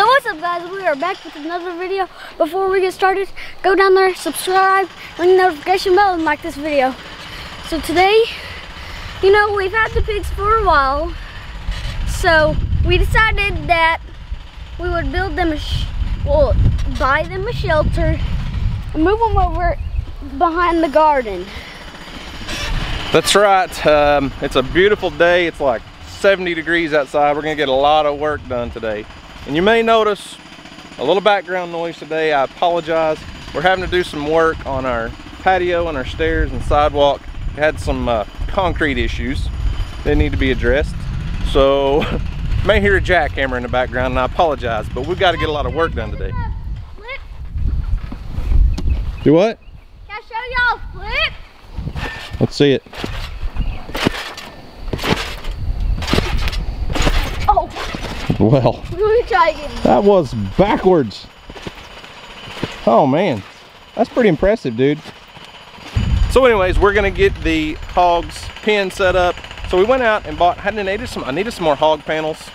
Yo, what's up guys? We are back with another video. Before we get started, go down there, subscribe, ring the notification bell, and like this video. So today, you know, we've had the pigs for a while, so we decided that we would build them buy them a shelter and move them over behind the garden. That's right. It's a beautiful day. It's like 70 degrees outside. We're gonna get a lot of work done today. And you may notice a little background noise today. I apologize. We're having to do some work on our patio and our stairs and sidewalk. We had some concrete issues that need to be addressed. So you may hear a jackhammer in the background, and I apologize, but we've got to get a lot of work done today. Flip. Do what? Can I show y'all flip? Let's see it. Oh. Well, Let me try again. that was backwards. Oh man, that's pretty impressive, dude. So anyways, we're gonna get the hogs pen set up. So we went out and bought, I needed some more hog panels,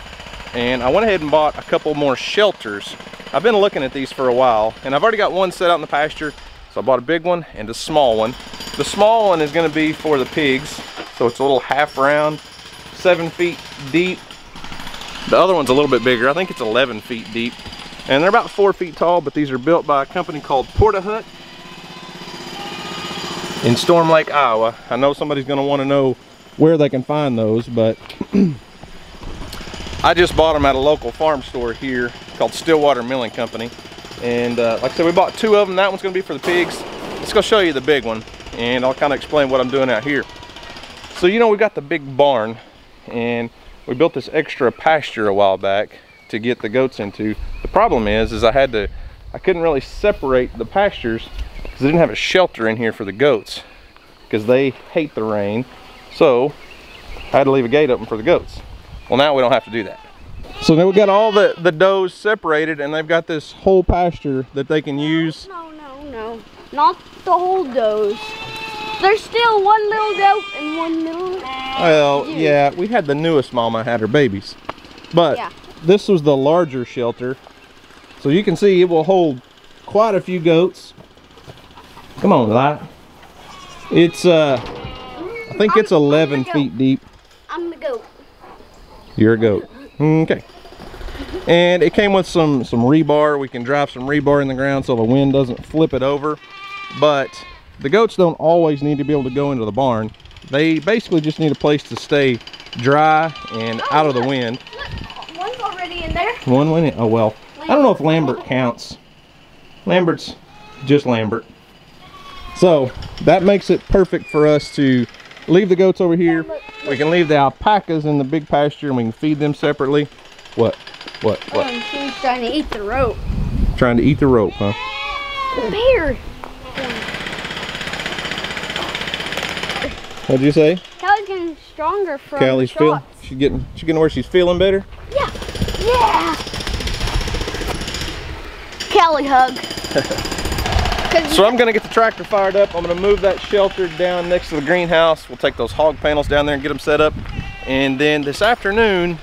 and I went ahead and bought a couple more shelters. I've been looking at these for a while, and I've already got one set out in the pasture. So I bought a big one and a small one. The small one is gonna be for the pigs. So it's a little half round, 7 feet deep. The other one's a little bit bigger. I think it's 11 feet deep. And they're about 4 feet tall, but these are built by a company called Porta-Hut in Storm Lake, Iowa. I know somebody's gonna wanna know where they can find those, but I just bought them at a local farm store here called Stillwater Milling Company. And like I said, we bought 2 of them. That one's gonna be for the pigs. Let's go show you the big one, and I'll kind of explain what I'm doing out here. So you know, we got the big barn, and we built this extra pasture a while back to get the goats into. The problem is I couldn't really separate the pastures because I didn't have a shelter in here for the goats because they hate the rain. So I had to leave a gate open for the goats. Well, now we don't have to do that. So now we got all the does separated, and they've got this whole pasture that they can use. No, not the whole does. There's still one little goat and one little Well, yeah, we had the newest mama had her babies, but yeah, this was the larger shelter, so you can see it will hold quite a few goats. Come on, Light. It's I think it's 11 feet deep. I'm the goat. You're a goat. Okay. And it came with some rebar. We can drive some rebar in the ground so the wind doesn't flip it over. But the goats don't always need to be able to go into the barn. They basically just need a place to stay dry and out of the wind. Look, one's already in there. One went in. Oh well. I don't know if Lambert counts. Lambert's just Lambert. So that makes it perfect for us to leave the goats over here. We can leave the alpacas in the big pasture, and we can feed them separately. What? She's trying to eat the rope. Trying to eat the rope, huh? Bear. What'd you say? Callie's getting stronger from Callie's she's getting where she's feeling better? Yeah. Yeah. Callie hug. So I'm gonna get the tractor fired up. I'm gonna move that shelter down next to the greenhouse. We'll take those hog panels down there and get them set up. And then this afternoon,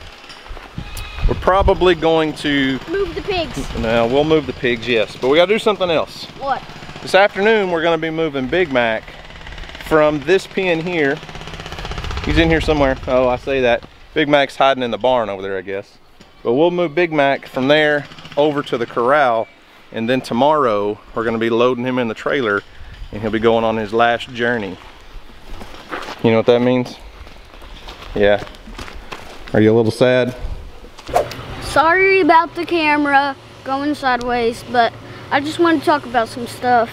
we're probably going to move the pigs. No, we'll move the pigs, yes. But we gotta do something else. What? This afternoon, we're gonna be moving Big Mac from this pen here. He's in here somewhere. Oh, I say that. Big Mac's hiding in the barn over there, I guess. But we'll move Big Mac from there over to the corral. And then tomorrow, we're gonna be loading him in the trailer, and he'll be going on his last journey. You know what that means? Yeah. Are you a little sad? Sorry about the camera going sideways, but I just wanted to talk about some stuff.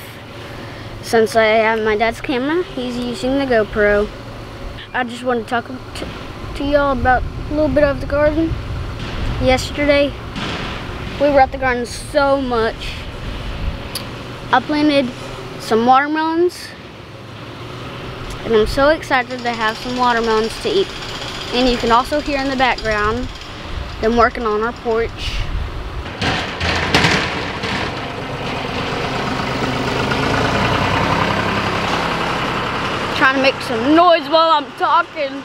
Since I have my dad's camera, he's using the GoPro. I just want to talk to y'all about a little bit of the garden. Yesterday, we were at the garden so much. I planted some watermelons, and I'm so excited to have some watermelons to eat. And you can also hear in the background them working on our porch. Trying to make some noise while I'm talking.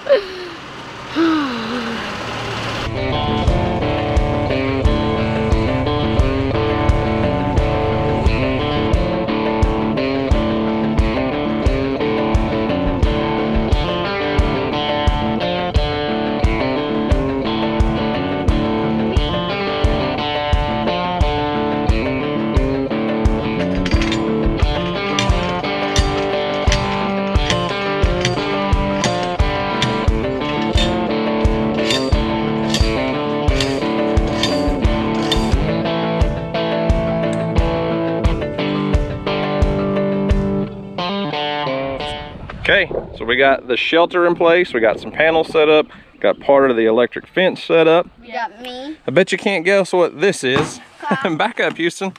Okay, so we got the shelter in place, we got some panels set up, got part of the electric fence set up. You got me. I bet you can't guess what this is. Back up, Houston.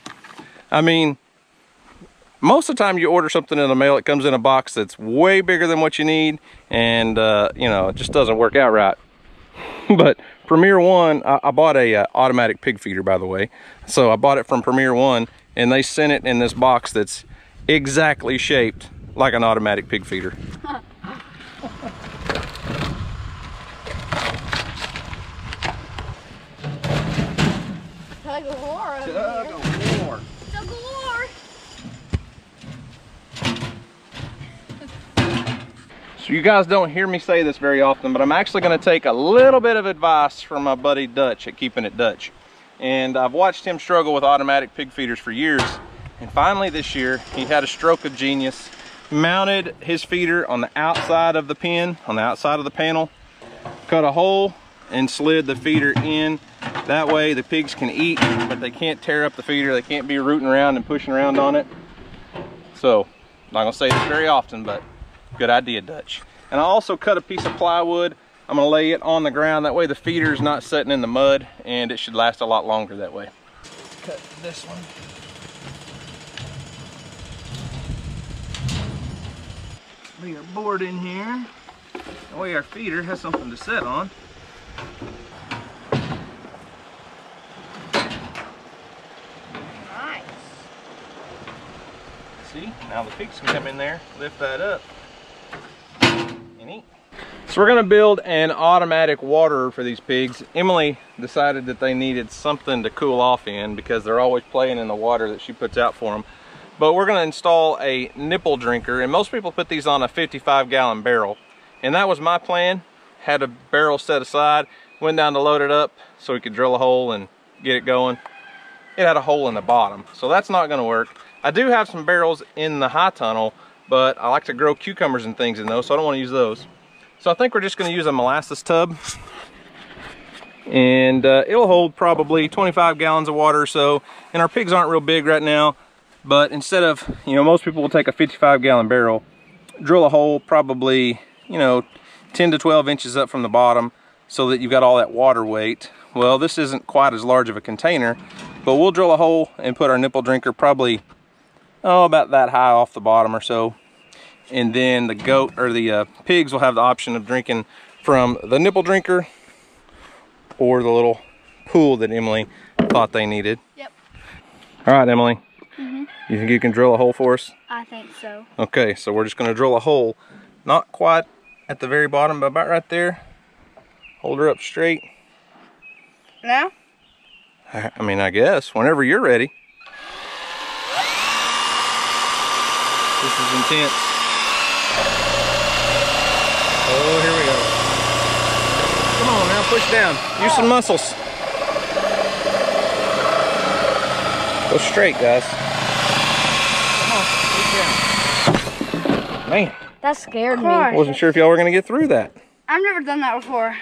I mean, most of the time you order something in the mail, it comes in a box that's way bigger than what you need, and you know, it just doesn't work out right. But Premier One, I bought a automatic pig feeder, by the way. So I bought it from Premier One, and they sent it in this box that's exactly shaped like an automatic pig feeder. Tug of war over Tug here. of war. Tug of war. So you guys don't hear me say this very often, but I'm actually going to take a little bit of advice from my buddy Dutch at Keeping It Dutch. And I've watched him struggle with automatic pig feeders for years. And finally this year, he had a stroke of genius. Mounted his feeder on the outside of the pen, on the outside of the panel, cut a hole and slid the feeder in. That way the pigs can eat, but they can't tear up the feeder. They can't be rooting around and pushing around on it. So, I'm not gonna say this very often, but good idea, Dutch. And I also cut a piece of plywood. I'm gonna lay it on the ground. That way the feeder is not sitting in the mud, and it should last a lot longer that way. Cut this one. Lay our board in here. That way our feeder has something to sit on. Nice. See, now the pigs can come in there, lift that up, and eat. So we're gonna build an automatic waterer for these pigs. Emily decided that they needed something to cool off in because they're always playing in the water that she puts out for them. But we're gonna install a nipple drinker, and most people put these on a 55-gallon barrel. And that was my plan. Had a barrel set aside, went down to load it up so we could drill a hole and get it going. It had a hole in the bottom, so that's not gonna work. I do have some barrels in the high tunnel, but I like to grow cucumbers and things in those, so I don't wanna use those. So I think we're just gonna use a molasses tub. And it'll hold probably 25 gallons of water or so. And our pigs aren't real big right now. But instead of, you know, most people will take a 55-gallon barrel, drill a hole probably, you know, 10 to 12 inches up from the bottom so that you've got all that water weight. Well, this isn't quite as large of a container, but we'll drill a hole and put our nipple drinker probably, oh, about that high off the bottom or so. And then the goat or the pigs will have the option of drinking from the nipple drinker or the little pool that Emily thought they needed. Yep. All right, Emily. You think you can drill a hole for us? I think so. Okay, so we're just gonna drill a hole, not quite at the very bottom, but about right there. Hold her up straight. Now? I mean, I guess, whenever you're ready. This is intense. Oh, here we go. Come on now, push down. Use some muscles. Go straight, guys. Man, that scared me. I wasn't sure if y'all were gonna get through that. I've never done that before.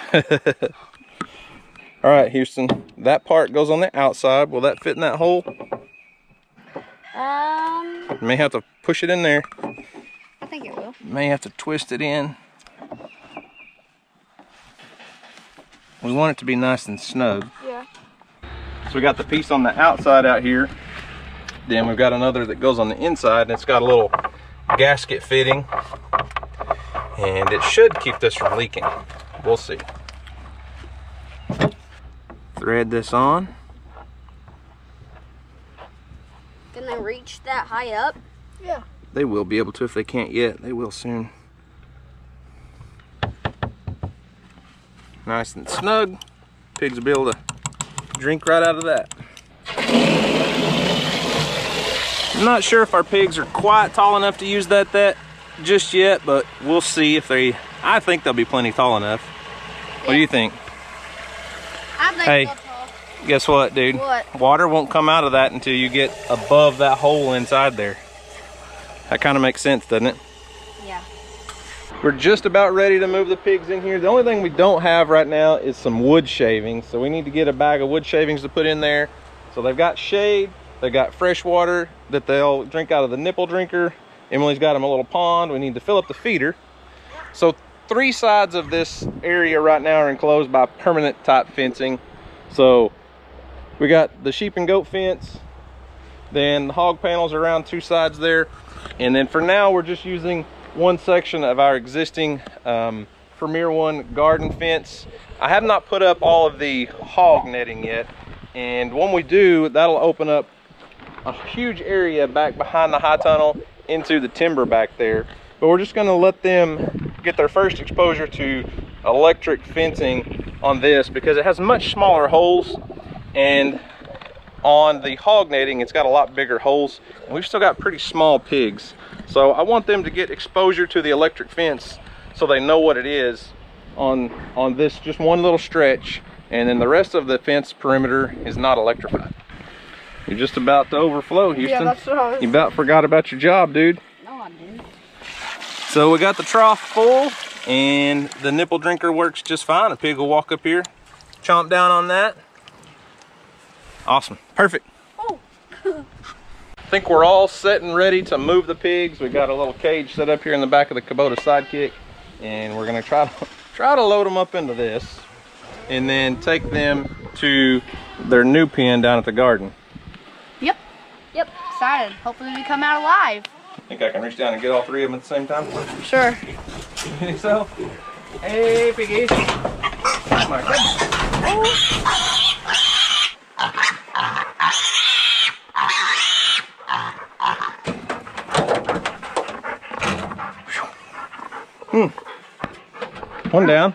All right, Houston, that part goes on the outside. Will that fit in that hole? You may have to push it in there. I think it will. You may have to twist it in. We want it to be nice and snug. Yeah. So we got the piece on the outside out here. Then we've got another that goes on the inside, and it's got a little gasket fitting, and it should keep this from leaking. We'll see. Thread this on. Can they reach that high up? Yeah. They will be able to if they can't yet. They will soon. Nice and snug. Pigs will be able to drink right out of that. I'm not sure if our pigs are quite tall enough to use that just yet, but we'll see if they, I think they'll be plenty tall enough. Yeah. What do you think? I think hey, they'll tall. Guess what, dude? What? Water won't come out of that until you get above that hole inside there. That kind of makes sense, doesn't it? Yeah. We're just about ready to move the pigs in here. The only thing we don't have right now is some wood shavings. So we need to get a bag of wood shavings to put in there. So they've got shade, they've got fresh water that they'll drink out of the nipple drinker, Emily's got them a little pond. We need to fill up the feeder. So 3 sides of this area right now are enclosed by permanent type fencing. So we got the sheep and goat fence, then the hog panels around 2 sides there, and then for now we're just using one section of our existing Premier One garden fence. I have not put up all of the hog netting yet, and when we do, that'll open up a huge area back behind the high tunnel into the timber back there. But we're just going to let them get their first exposure to electric fencing on this, because it has much smaller holes, and on the hog netting it's got a lot bigger holes, and we've still got pretty small pigs. So I want them to get exposure to the electric fence so they know what it is on this just one little stretch, and then the rest of the fence perimeter is not electrified. You're just about to overflow, Houston. Yeah, that's what I was... You about forgot about your job, dude. No, I didn't. So we got the trough full, and the nipple drinker works just fine. A pig will walk up here, chomp down on that. Awesome, perfect. Oh. I think we're all set and ready to move the pigs. We got a little cage set up here in the back of the Kubota Sidekick, and we're gonna try to load them up into this, and then take them to their new pen down at the garden. Yep, excited. Hopefully we come out alive. I think I can reach down and get all 3 of them at the same time. Sure. You think so? Hey, piggy. Oh my goodness. One down.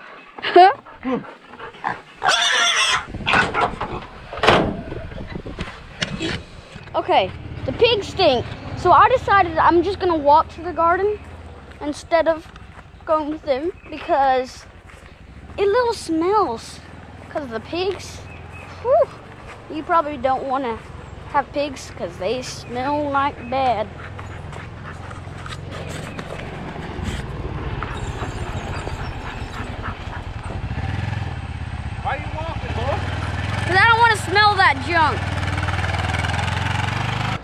Okay, the pigs stink. So I decided I'm just gonna walk to the garden instead of going with them, because it little smells. Because the pigs, whew, you probably don't want to have pigs because they smell like bad. Why are you walking, boy? Because I don't want to smell that junk.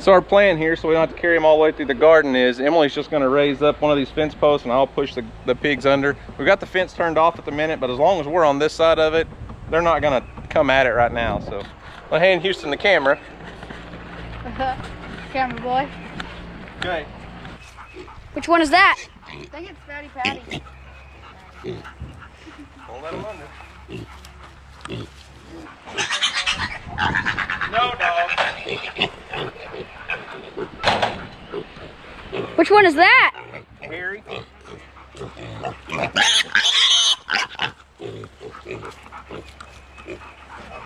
So our plan here, so we don't have to carry them all the way through the garden, is Emily's just going to raise up one of these fence posts and I'll push the pigs under. We've got the fence turned off at the minute, but as long as we're on this side of it, they're not going to come at it right now. So I'll hand Houston the camera. Camera boy. Okay. Which one is that? I think it's Fatty Patty. Don't let them under. No, dog. Which one is that? Harry.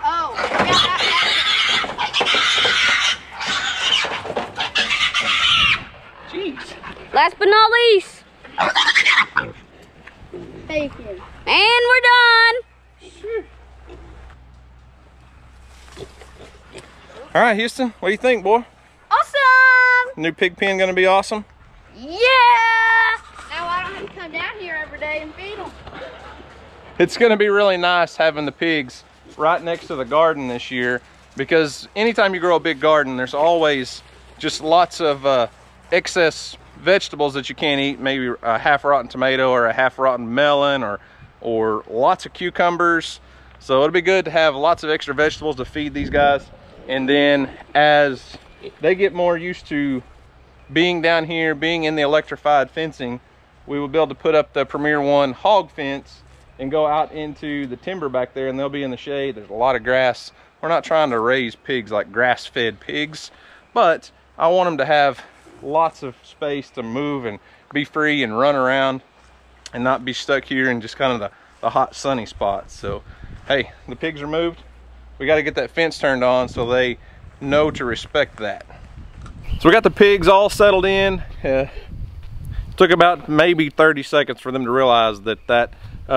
Oh, Jeez. last but not least. Thank you. And we're done. All right, Houston, what do you think, boy? Awesome. New pig pen gonna be awesome? Yeah. Now I don't have to come down here every day and feed them. It's gonna be really nice having the pigs right next to the garden this year, because anytime you grow a big garden, there's always just lots of excess vegetables that you can't eat. Maybe a half-rotten tomato or a half-rotten melon, or lots of cucumbers. So it'll be good to have lots of extra vegetables to feed these guys. And then as they get more used to being down here, being in the electrified fencing, we will be able to put up the Premier One hog fence and go out into the timber back there, and they'll be in the shade. There's a lot of grass. We're not trying to raise pigs like grass-fed pigs, but I want them to have lots of space to move and be free and run around and not be stuck here in just kind of the hot sunny spots. So hey, the pigs are moved. We got to get that fence turned on so they know to respect that. So we got the pigs all settled in. Took about maybe 30 seconds for them to realize that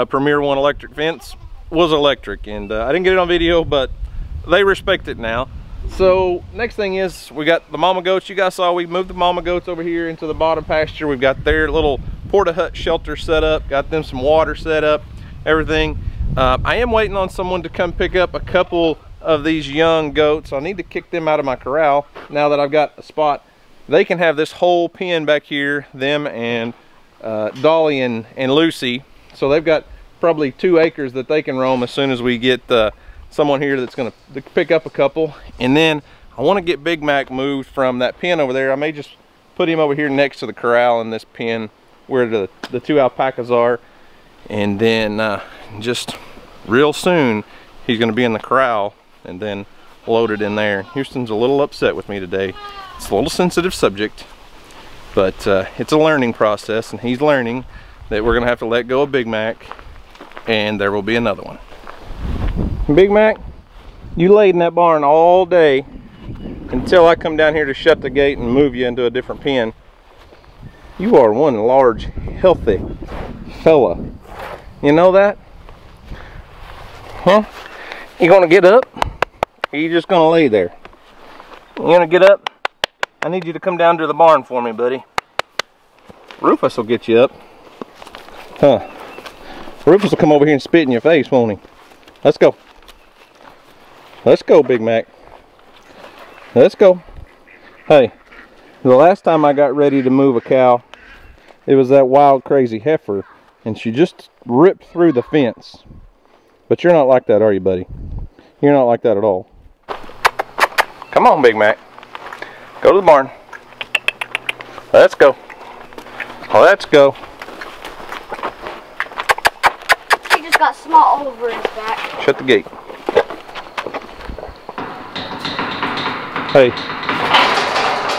Premier One electric fence was electric, and I didn't get it on video, but they respect it now. So next thing is, we got the mama goats. You guys saw we moved the mama goats over here into the bottom pasture. We've got their little porta hut shelter set up, got them some water set up, everything. I am waiting on someone to come pick up a couple of these young goats. I need to kick them out of my corral now that I've got a spot they can have this whole pen back here, them and Dolly and Lucy. So they've got probably 2 acres that they can roam as soon as we get someone here that's going to pick up a couple. And then I want to get Big Mac moved from that pen over there. I may just put him over here next to the corral in this pen where the 2 alpacas are. And then just real soon he's going to be in the corral and then loaded in there. Houston's a little upset with me today. It's a little sensitive subject, but it's a learning process, and he's learning that we're going to have to let go of Big Mac, and there will be another one. Big Mac, you laid in that barn all day until I come down here to shut the gate and move you into a different pen. You are one large, healthy fella. You know that? Huh? You gonna get up? Or are you just gonna lay there? You gonna get up? I need you to come down to the barn for me, buddy. Rufus will get you up. Huh? Rufus will come over here and spit in your face, won't he? Let's go. Let's go, Big Mac. Let's go. Hey, the last time I got ready to move a cow, it was that wild, crazy heifer, and she just ripped through the fence. But you're not like that, are you, buddy? You're not like that at all. Come on, Big Mac. Go to the barn. Let's go. Let's go. He just got small all over his back. Shut the gate. Hey,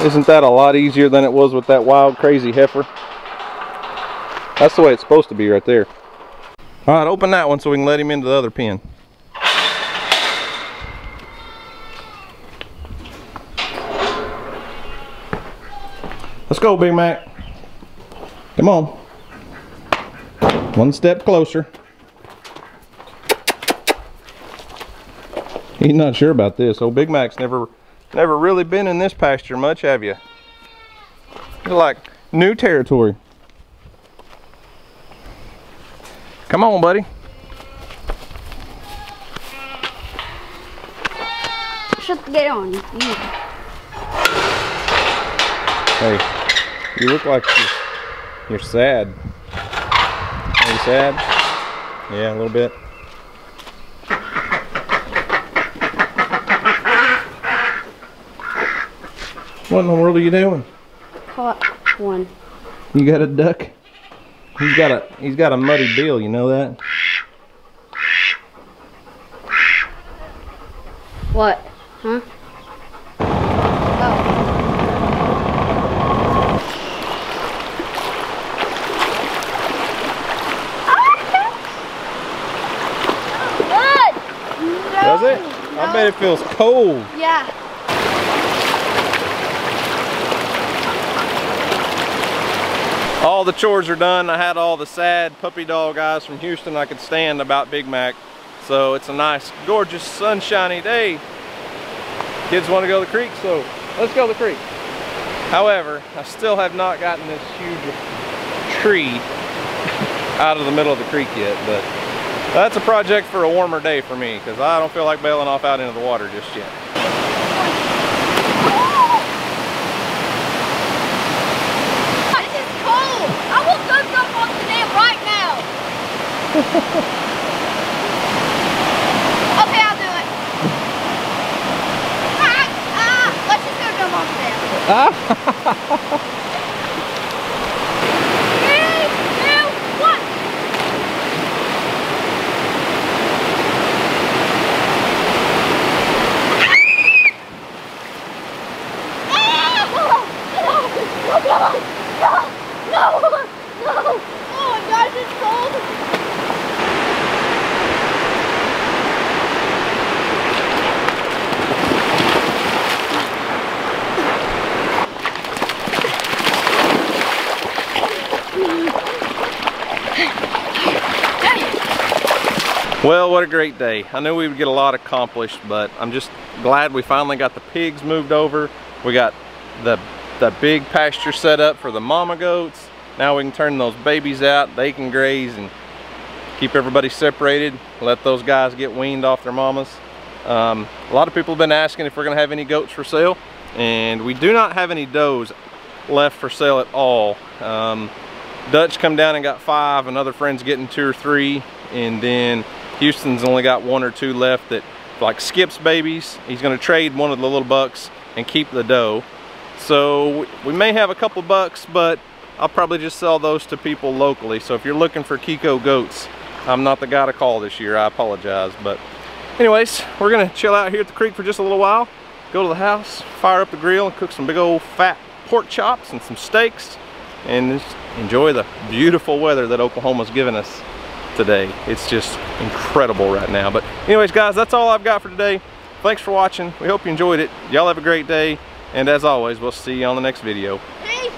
isn't that a lot easier than it was with that wild, crazy heifer? That's the way it's supposed to be right there. All right, open that one so we can let him into the other pen. Let's go, Big Mac. Come on. One step closer. He's not sure about this. Old Big Mac's never really been in this pasture much, have you? It's like new territory. Come on, buddy. Shut the gate on. Hey, you look like you're sad. Are you sad? Yeah, a little bit. What in the world are you doing? Caught one. You got a duck? He's got a muddy bill, you know that? What? Huh? Oh. Good. No. Does it? No. I bet it feels cold. Yeah. All the chores are done. I had all the sad puppy dog eyes from Houston I could stand about Big Mac. So it's a nice, gorgeous, sunshiny day. Kids want to go to the creek, so let's go to the creek. However, I still have not gotten this huge tree out of the middle of the creek yet, but that's a project for a warmer day for me, because I don't feel like bailing off out into the water just yet. I will go jump off the dam right now. Okay, I'll do it. Let's just go jump off the dam. 3, 2, 1. No! Oh my gosh, it's cold! Well, what a great day. I knew we would get a lot accomplished, but I'm just glad we finally got the pigs moved over. We got the big pasture set up for the mama goats. Now we can turn those babies out. They can graze and keep everybody separated. Let those guys get weaned off their mamas. A lot of people have been asking if we're gonna have any goats for sale. and we do not have any does left for sale at all. Dutch come down and got 5, another friend's getting 2 or 3, and then Houston's only got 1 or 2 left that like Skip's babies. He's going to trade one of the little bucks and keep the doe. So we may have a couple bucks, but I'll probably just sell those to people locally. So if you're looking for Kiko goats, I'm not the guy to call this year. I apologize. But anyways, we're going to chill out here at the creek for just a little while, go to the house, fire up the grill, and cook some big old fat pork chops and some steaks, and just enjoy the beautiful weather that Oklahoma's given us today. It's just incredible right now. But anyways, guys, that's all I've got for today. Thanks for watching. We hope you enjoyed it. Y'all have a great day, and as always, we'll see you on the next video. Peace.